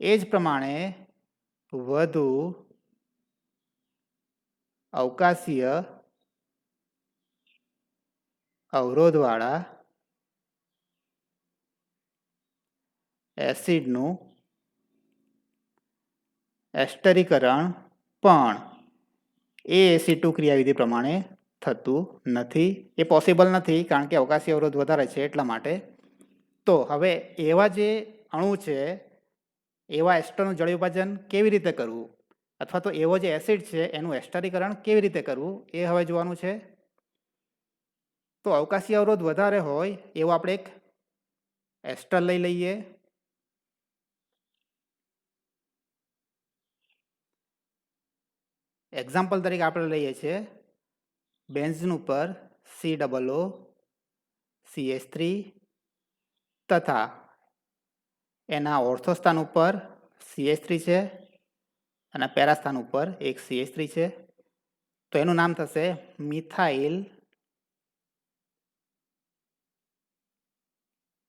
એ જ પ્રમાણે વધુ અવકાશીય અવરોધવાળા એસિડનું એસ્ટરીકરણ પણ AaC2 ક્રિયાવિધિ પ્રમાણે થતું નથી. એ પોસિબલ નથી કારણ કે અવકાશી અવરોધ વધારે છે એટલા માટે. તો હવે એવા જે અણુ છે એવા એસ્ટરનું જળ વિભાજન કેવી રીતે કરવું, અથવા તો એવો જે એસિડ છે એનું એસ્ટરીકરણ કેવી રીતે કરવું એ હવે જોવાનું છે. તો અવકાશી અવરોધ વધારે હોય એવો આપણે એક એસ્ટર લઈ લઈએ. એક્ઝામ્પલ તરીકે આપણે લઈએ છીએ બેન્ઝીન ઉપર COO CH3 તથા એના ઓર્થો સ્થાન ઉપર CH3 છે અને પેરા સ્થાન ઉપર એક CH3 છે. તો એનું નામ થશે મિથાઇલ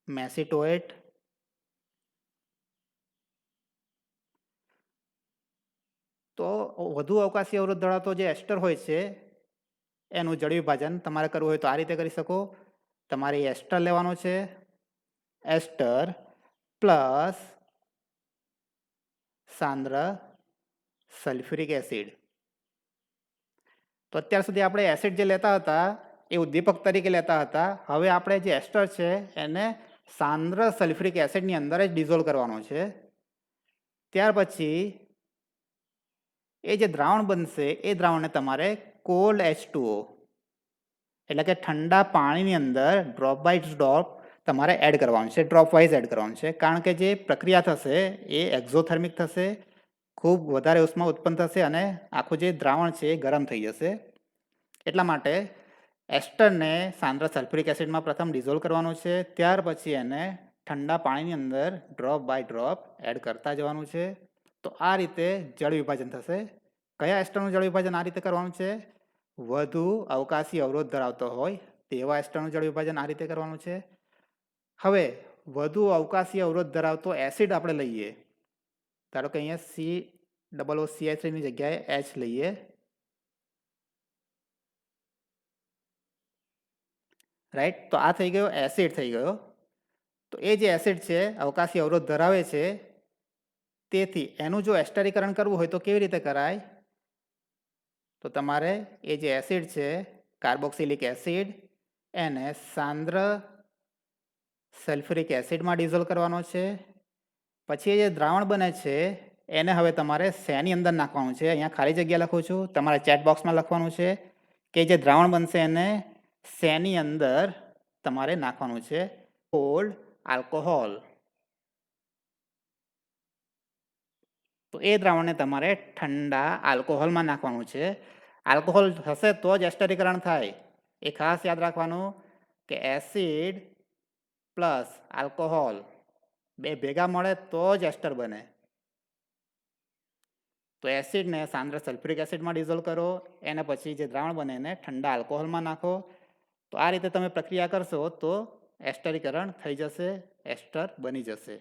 મેસિટોએટ. તો વધુ અવકાશી અવરોધ ધરાવતો જે એસ્ટર હોય છે એનું જળ વિભાજન તમારે કરવું હોય તો આ રીતે કરી શકો. તમારે એસ્ટર લેવાનો છે, એસ્ટર પ્લસ સાંદ્ર સલ્ફ્યુરિક એસિડ. તો અત્યાર સુધી આપણે એસિડ જે લેતા હતા એ ઉદ્દીપક તરીકે લેતા હતા. હવે આપણે જે એસ્ટર છે એને સાંદ્ર સલ્ફ્યુરિક એસિડની અંદર જ ડિઝોલ્વ કરવાનો છે. ત્યાર પછી એ જે દ્રાવણ બનશે એ દ્રાવણને તમારે કોલ્ડ H2O એટલે કે ઠંડા પાણીની અંદર ડ્રોપ બાય ડ્રોપ તમારે એડ કરવાનું છે, ડ્રોપ વાઇઝ એડ કરવાનું છે. કારણ કે જે પ્રક્રિયા થશે એ એક્ઝોથર્મિક થશે, ખૂબ વધારે ઉષ્મા ઉત્પન્ન થશે અને આખું જે દ્રાવણ છે એ ગરમ થઈ જશે. એટલા માટે એસ્ટરને સાંદ્ર સલ્ફ્યુરિક એસિડમાં પ્રથમ ડિઝોલ્વ કરવાનું છે, ત્યાર પછી એને ઠંડા પાણીની અંદર ડ્રોપ બાય ડ્રોપ એડ કરતા જવાનું છે. તો આ રીતે જળ વિભાજન થશે. કયા એસ્ટરનું જળ વિભાજન આ રીતે કરવાનું છે? વધુ અવકાશી અવરોધ ધરાવતો હોય તેવા એસ્ટરનું જળ વિભાજન આ રીતે કરવાનું છે. હવે વધુ અવકાશી અવરોધ ધરાવતો એસિડ આપણે લઈએ. ધારો કે અહીંયા COOCH3 ની જગ્યાએ H લઈએ. રાઈટ, તો આ થઈ ગયો એસિડ થઈ ગયો. તો એ જે એસિડ છે અવકાશી અવરોધ ધરાવે છે, તેથી એનું જો એસ્ટરીકરણ કરવું હોય તો કેવી રીતે કરાય? તો તમારે એ જે એસિડ છે કાર્બોક્સિલિક એસિડ એને સાંદ્ર સલ્ફ્યુરિક એસિડમાં ડિઝોલ્વ કરવાનો છે. પછી એ જે દ્રાવણ બને છે એને હવે તમારે શેની અંદર નાખવાનું છે. અહીંયા ખાલી જગ્યા લખું છું, તમારે ચેટ બોક્સમાં લખવાનું છે કે જે દ્રાવણ બનશે એને શેની અંદર તમારે નાખવાનું છે. Cold alcohol. તો એ દ્રાવણને તમારે ઠંડા આલ્કોહોલમાં નાખવાનું છે. આલ્કોહોલ હશે તો જ એસ્ટરીકરણ થાય. એ ખાસ યાદ રાખવાનું કે એસિડ પ્લસ આલ્કોહોલ બે ભેગા મળે તો જ એસ્ટર બને. તો એસિડને સાંદ્ર સલ્ફ્યુરિક એસિડમાં ડિઝોલ્વ કરો, એને પછી જે દ્રાવણ બને એને ઠંડા આલ્કોહોલમાં નાખો. તો આ રીતે તમે પ્રક્રિયા કરશો તો એસ્ટરીકરણ થઈ જશે, એસ્ટર બની જશે.